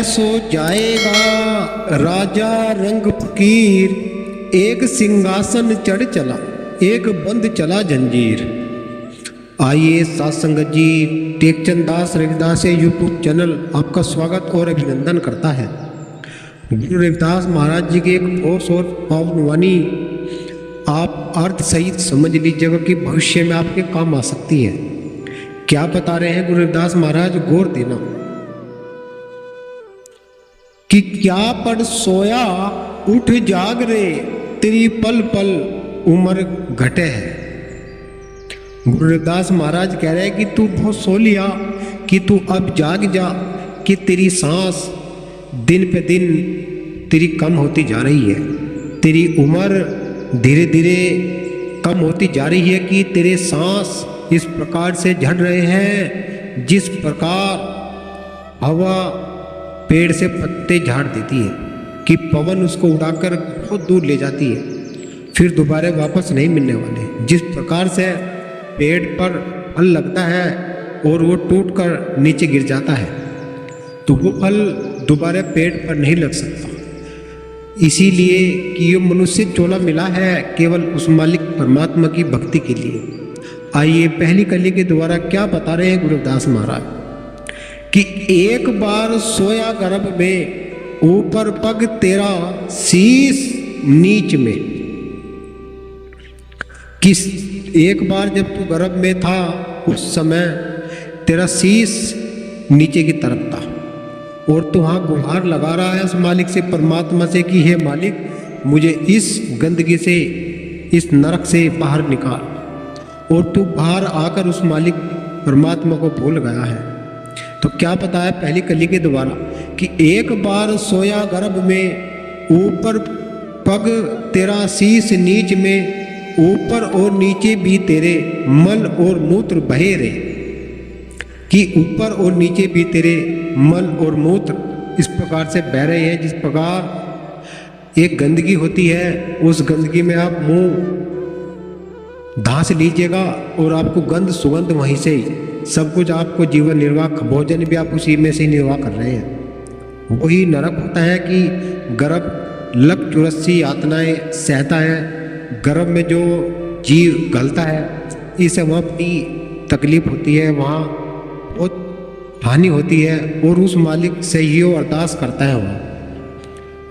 सो जाएगा राजा रंग फकीर, एक सिंहासन चढ़ चला एक बंद चला जंजीर। आइए साथ संगत जी, टेकचंद दास रविदास यूट्यूब चैनल आपका स्वागत और अभिनंदन करता है। गुरु रविदास महाराज जी की एक ठोस और पावन वाणी आप अर्थ सहित समझ लीजिएगा कि भविष्य में आपके काम आ सकती है। क्या बता रहे हैं गुरु रविदास महाराज, गौर देना कि क्या पढ़ सोया उठ जाग रे, तेरी पल पल उम्र घटे है। गुरु रविदास महाराज कह रहे हैं कि तू बहुत सो लिया, कि तू अब जाग जा, कि तेरी सांस दिन पे दिन तेरी कम होती जा रही है, तेरी उम्र धीरे धीरे कम होती जा रही है, कि तेरे सांस इस प्रकार से झड़ रहे हैं जिस प्रकार हवा पेड़ से पत्ते झाड़ देती है, कि पवन उसको उड़ाकर बहुत दूर ले जाती है, फिर दोबारा वापस नहीं मिलने वाले। जिस प्रकार से पेड़ पर फल लगता है और वो टूटकर नीचे गिर जाता है, तो वो फल दोबारा पेड़ पर नहीं लग सकता। इसीलिए कि ये मनुष्य चोला मिला है केवल उस मालिक परमात्मा की भक्ति के लिए। आइए पहली कली के द्वारा क्या बता रहे हैं गुरु रविदास महाराज, कि एक बार सोया गर्भ में ऊपर पग तेरा शीश नीच में। किस एक बार जब तू गर्भ में था उस समय तेरा शीश नीचे की तरफ था और तू वहाँ गुहार लगा रहा है उस मालिक से, परमात्मा से, कि हे मालिक मुझे इस गंदगी से, इस नरक से बाहर निकाल। और तू बाहर आकर उस मालिक परमात्मा को भूल गया है। तो क्या पता है पहली कली के द्वारा कि एक बार सोया गर्भ में ऊपर पग तेरा शीश नीच में, ऊपर और नीचे भी तेरे मल और मूत्र बहे रहे, कि ऊपर और नीचे भी तेरे मल और मूत्र इस प्रकार से बह रहे हैं। जिस प्रकार एक गंदगी होती है, उस गंदगी में आप मुंह धांस लीजिएगा और आपको गंध सुगंध वहीं से ही सब कुछ, आपको जीवन निर्वाह, भोजन भी आप उसी में से निर्वाह कर रहे हैं। वही नरक होता है कि गर्भ लक चुरस्सी यातनाएं सहता है, गर्भ में जो जीव गलता है इसे वहाँ अपनी तकलीफ होती है, वहाँ बहुत हानि होती है, और उस मालिक से ही वो अरदास करता है।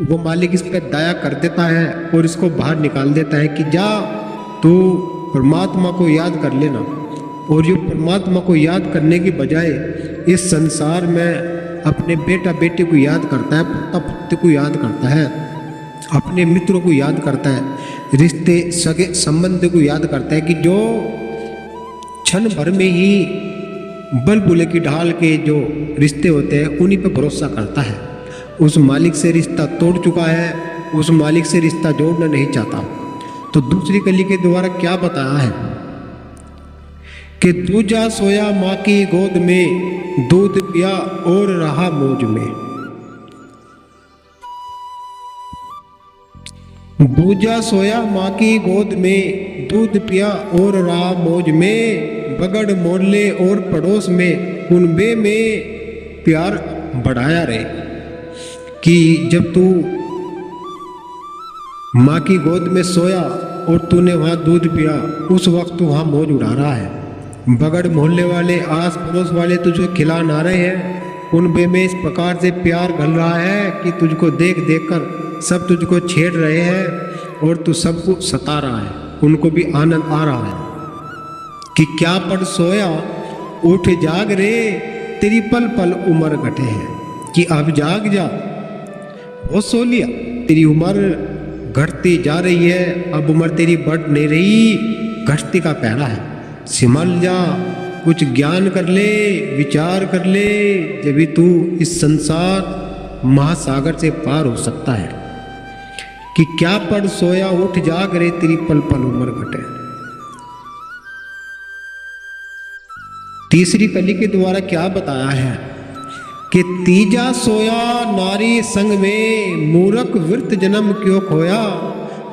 वो मालिक इस पर दया कर देता है और इसको बाहर निकाल देता है कि जा तू परमात्मा को याद कर लेना। और जो परमात्मा को याद करने की बजाय इस संसार में अपने बेटा बेटे को याद करता है, पुत्र पुत्र को याद करता है, अपने मित्रों को याद करता है, रिश्ते सगे संबंध को याद करता है, कि जो क्षण भर में ही बलबुले की ढाल के जो रिश्ते होते हैं उन्हीं पे भरोसा करता है। उस मालिक से रिश्ता तोड़ चुका है, उस मालिक से रिश्ता जोड़ना नहीं चाहता। तो दूसरी कली के द्वारा क्या बताया है कि तू जा सोया माँ की गोद में, दूध पिया और रहा मौज में। दूजा सोया माँ की गोद में, दूध पिया और रहा मौज में, बगड़ मोहल्ले और पड़ोस में कुनबे में प्यार बढ़ाया रहे। कि जब तू माँ की गोद में सोया और तूने वहाँ दूध पिया, उस वक्त तू वहाँ मौज उड़ा रहा है। बगड़ मोहल्ले वाले, आस पड़ोस वाले तुझको खिला ना रहे हैं, कुनबे में इस प्रकार से प्यार घल रहा है कि तुझको देख देख कर सब तुझको छेड़ रहे हैं और तू सबको सता रहा है, उनको भी आनंद आ रहा है। कि क्या पढ़ सोया उठ जाग रे, तेरी पल पल उम्र घटे है। कि अब जाग जा, वो सो लिया, तेरी उम्र घटती जा रही है, अब उम्र तेरी बढ़ नहीं रही, घटती का पहरा है। सिमल जा, कुछ ज्ञान कर ले, विचार कर ले, जब भी तू इस संसार महासागर से पार हो सकता है। कि क्या पढ़ सोया उठ जाग रे, तेरी पल पल उम्र घटे। तीसरी कली के द्वारा क्या बताया है कि तीजा सोया नारी संग में, मूर्ख विरत जन्म क्यों खोया,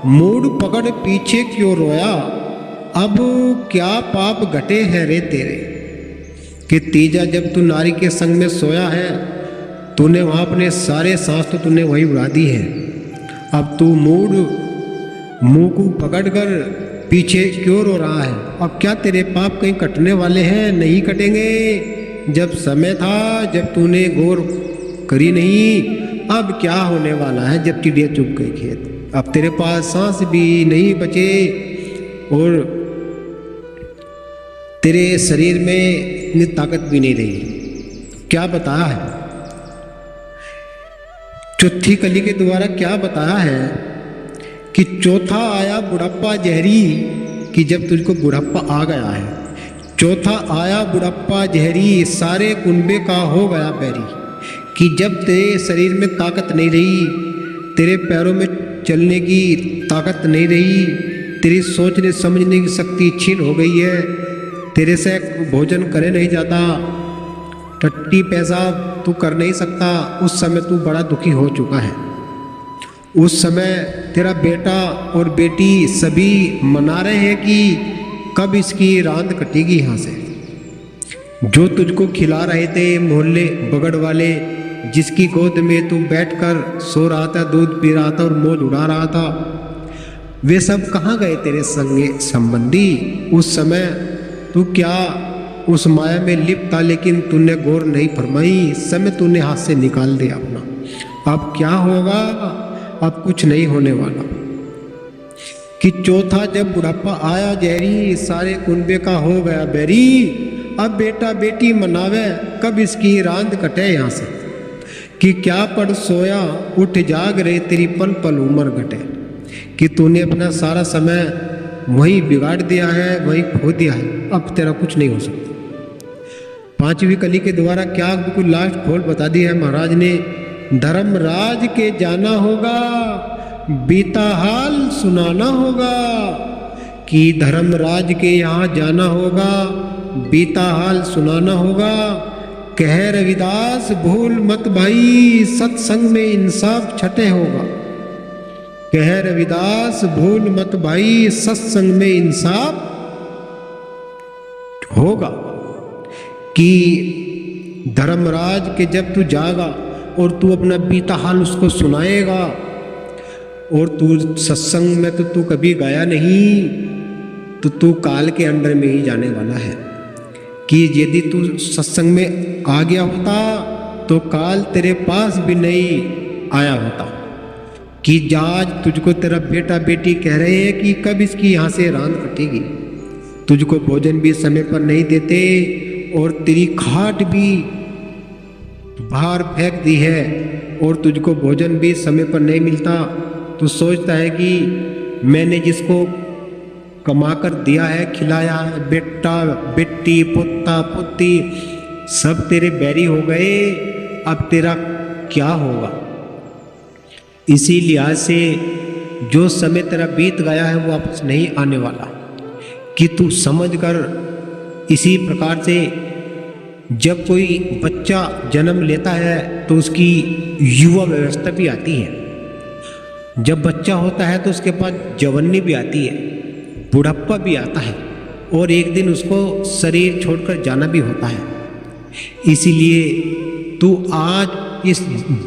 मूड पकड़ पीछे क्यों रोया, अब क्या पाप घटे हैं रे तेरे। कि तीजा जब तू नारी के संग में सोया है तूने वहाँ अपने सारे सांस तो तूने वही उड़ा दी है। अब तू मुंह को पकड़कर पीछे क्यों रो रहा है? अब क्या तेरे पाप कहीं कटने वाले हैं? नहीं कटेंगे। जब समय था, जब तूने गौर करी नहीं, अब क्या होने वाला है जब चिड़िया चुग गई खेत? अब तेरे पास सांस भी नहीं बचे और तेरे शरीर में इतनी ताकत भी नहीं रही। क्या बताया है? चौथी कली के द्वारा क्या बताया है कि चौथा आया बुढ़ापा जहरी, कि जब तुझको बुढ़ापा आ गया है, चौथा आया बुढ़ापा जहरी, सारे कुनबे का हो गया बैरी, कि जब तेरे शरीर में ताकत नहीं रही, तेरे पैरों में चलने की ताकत नहीं रही, तेरी सोचने समझने की शक्ति छीन हो गई है, तेरे से भोजन करे नहीं जाता, टट्टी पेशाब तू कर नहीं सकता, उस समय तू बड़ा दुखी हो चुका है। उस समय तेरा बेटा और बेटी सभी मना रहे हैं कि कब इसकी रांद कटेगी यहाँ से। जो तुझको खिला रहे थे मोहल्ले बगड़ वाले, जिसकी गोद में तू बैठकर सो रहा था, दूध पी रहा था और मौज उड़ा रहा था, वे सब कहाँ गए तेरे संगे संबंधी? उस समय तू क्या उस माया में लिप्त था, लेकिन तूने गौर नहीं फरमाई, समय तूने हाथ से निकाल दिया अपना। अब क्या होगा? अब कुछ नहीं होने वाला। कि चौथा जब बुढ़ापा आया जहरी, सारे कुनबे का हो गया बैरी, अब बेटा बेटी मनावे कब इसकी रांद कटे यहाँ से। कि क्या पढ़ सोया उठ जाग रहे, तेरी पल पल उम्र घटे। कि तूने अपना सारा समय वही बिगाड़ दिया है, वही खो दिया है, अब तेरा कुछ नहीं हो सकता। पांचवी कली के द्वारा क्या बिल्कुल लास्ट खोल बता दिया है महाराज ने, धर्मराज के जाना होगा, बीता हाल सुनाना होगा। कि धर्मराज के यहाँ जाना होगा, बीता हाल सुनाना होगा। कह रविदास भूल मत भाई, सत्संग में इंसाफ छठे होगा। कह रविदास भूल मत भाई, सत्संग में इंसाफ होगा। कि धर्मराज के जब तू जागा और तू अपना बीता हाल उसको सुनाएगा, और तू सत्संग में तो तू कभी गया नहीं, तो तू काल के अंडर में ही जाने वाला है। कि यदि तू सत्संग में आ गया होता तो काल तेरे पास भी नहीं आया होता। कि आज तुझको तेरा बेटा बेटी कह रहे हैं कि कब इसकी यहाँ से रांद कटेगी, तुझको भोजन भी समय पर नहीं देते और तेरी खाट भी बाहर फेंक दी है और तुझको भोजन भी समय पर नहीं मिलता। तू सोचता है कि मैंने जिसको कमाकर दिया है, खिलाया है, बेटा बेटी पोता पोती सब तेरे बैरी हो गए, अब तेरा क्या होगा। इसी लिहाज से जो समय तेरा बीत गया है वो वापस नहीं आने वाला। कि तू समझ कर इसी प्रकार से जब कोई बच्चा जन्म लेता है तो उसकी युवा व्यवस्था भी आती है। जब बच्चा होता है तो उसके पास जवानी भी आती है, बुढ़ापा भी आता है और एक दिन उसको शरीर छोड़कर जाना भी होता है। इसीलिए तू आज इस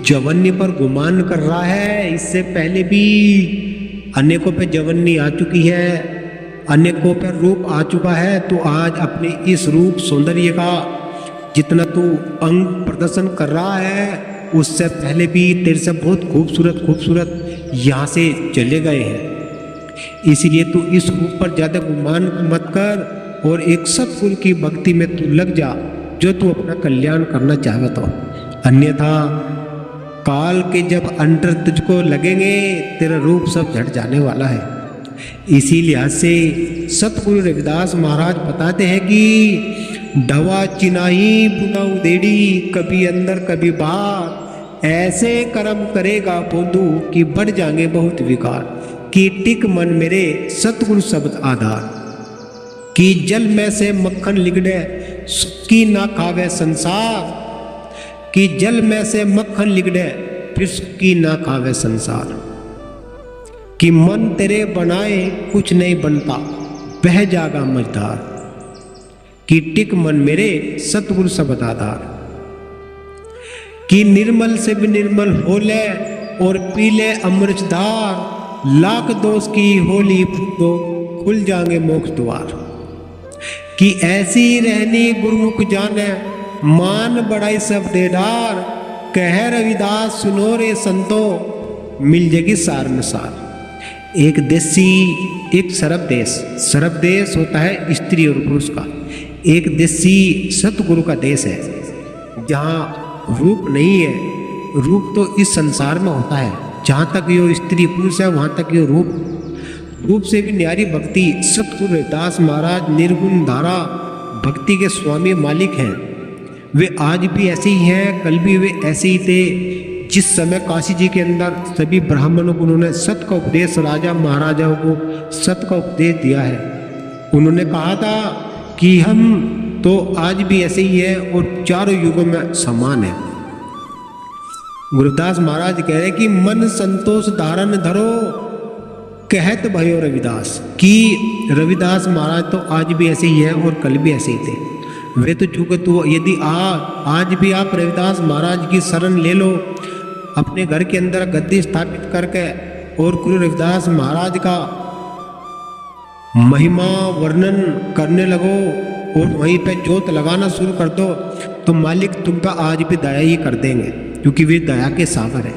जवानी पर गुमान कर रहा है। इससे पहले भी अनेकों पे जवानी आ चुकी है, अनेकों पर रूप आ चुका है। तो आज अपने इस रूप सौंदर्य का जितना तू अंग प्रदर्शन कर रहा है, उससे पहले भी तेरे से बहुत खूबसूरत खूबसूरत यहाँ से चले गए हैं। इसीलिए तू इस रूप पर ज़्यादा गुमान मत कर और एक सत्पुरुष की भक्ति में तू लग जा, जो तू अपना कल्याण करना चाहता हो। अन्यथा काल के जब अंडर तुझको लगेंगे, तेरा रूप सब झट जाने वाला है। इसी लिहाज से सतगुरु रविदास महाराज बताते हैं कि डवा चिनाही बुना उदेड़ी, कभी अंदर कभी बाहर, ऐसे कर्म करेगा बोंदू कि बढ़ जाएंगे बहुत विकार। कि टिक मन मेरे सतगुरु शब्द आधार, कि जल में से मक्खन लिगड़े सुक्की ना खावे संसार। कि जल में से मक्खन लिगड़े फिर सुक्की ना खावे संसार। कि मन तेरे बनाए कुछ नहीं बनता, बह जागा मझधार। कि टिक मन मेरे सतगुरु शब्द आधार। कि निर्मल से भी निर्मल हो ले और पी ले अमृत धार, लाख दोष की होली दो खुल जाएंगे मोक्ष द्वार। कि ऐसी रहनी गुरुमुख जाने, मान बड़ाई सब दे डार, कह रविदास सुनो रे संतो, मिल जाएगी सार में सार। एक देसी, एक सरब देश होता है स्त्री और पुरुष का। एक देसी सतगुरु का देश है, जहाँ रूप नहीं है। रूप तो इस संसार में होता है, जहाँ तक यो स्त्री पुरुष है वहाँ तक यो रूप से भी न्यारी भक्ति। सतगुरु रविदास महाराज निर्गुण धारा भक्ति के स्वामी मालिक हैं। वे आज भी ऐसे ही हैं, कल भी वे ऐसे ही थे। जिस समय काशी जी के अंदर सभी ब्राह्मणों को उन्होंने सत का उपदेश, राजा महाराजाओं को सत का उपदेश दिया है। उन्होंने कहा था कि हम तो आज भी ऐसे ही है और चारों युगों में समान है। गुरुदास महाराज कह रहे कि मन संतोष धारण धरो, कहत भयो रविदास। कि रविदास महाराज तो आज भी ऐसे ही है और कल भी ऐसे ही थे। वे तो चूंकि तो यदि आज भी आप रविदास महाराज की शरण ले लो, अपने घर के अंदर गद्दी स्थापित करके और गुरु रविदास महाराज का महिमा वर्णन करने लगो और वहीं पे जोत लगाना शुरू कर दो, तो मालिक तुमका आज भी दया ही कर देंगे, क्योंकि वे दया के सागर है।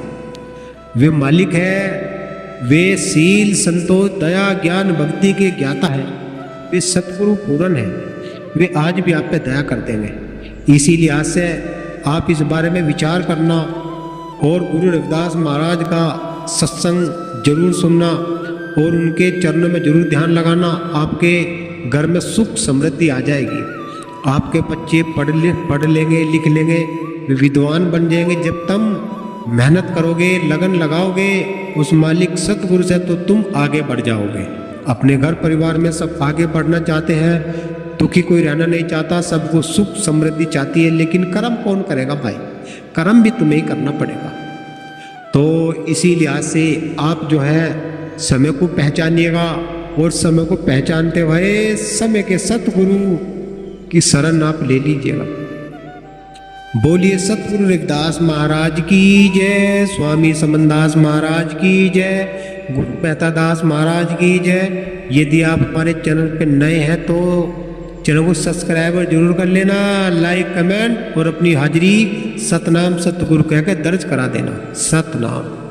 वे मालिक है, वे शील संतोष दया ज्ञान भक्ति के ज्ञाता है। वे सतगुरु पूर्ण है, वे आज भी आप पे दया कर देंगे। इसीलिए आज से आप इस बारे में विचार करना और गुरु रविदास महाराज का सत्संग जरूर सुनना और उनके चरणों में जरूर ध्यान लगाना। आपके घर में सुख समृद्धि आ जाएगी। आपके बच्चे पढ़ लेंगे, लिख लेंगे, विद्वान बन जाएंगे। जब तुम मेहनत करोगे, लगन लगाओगे उस मालिक सतगुरु से, तो तुम आगे बढ़ जाओगे। अपने घर परिवार में सब आगे बढ़ना चाहते हैं, दुखी कोई रहना नहीं चाहता, सबको सुख समृद्धि चाहती है। लेकिन कर्म कौन करेगा भाई? कर्म भी तुम्हें ही करना पड़ेगा। तो इसी लिहाज से आप जो है समय को पहचानिएगा और समय को पहचानते हुए समय के सतगुरु की शरण आप ले लीजिएगा। बोलिए सतगुरु रविदास महाराज की जय, स्वामी समनदास महाराज की जय, गुरु मेहता दास महाराज की जय। यदि आप हमारे चैनल पे नए हैं तो चैनल को सब्सक्राइब जरूर कर लेना, लाइक कमेंट और अपनी हाजिरी सतनाम सतगुरु कहकर दर्ज करा देना। सतनाम।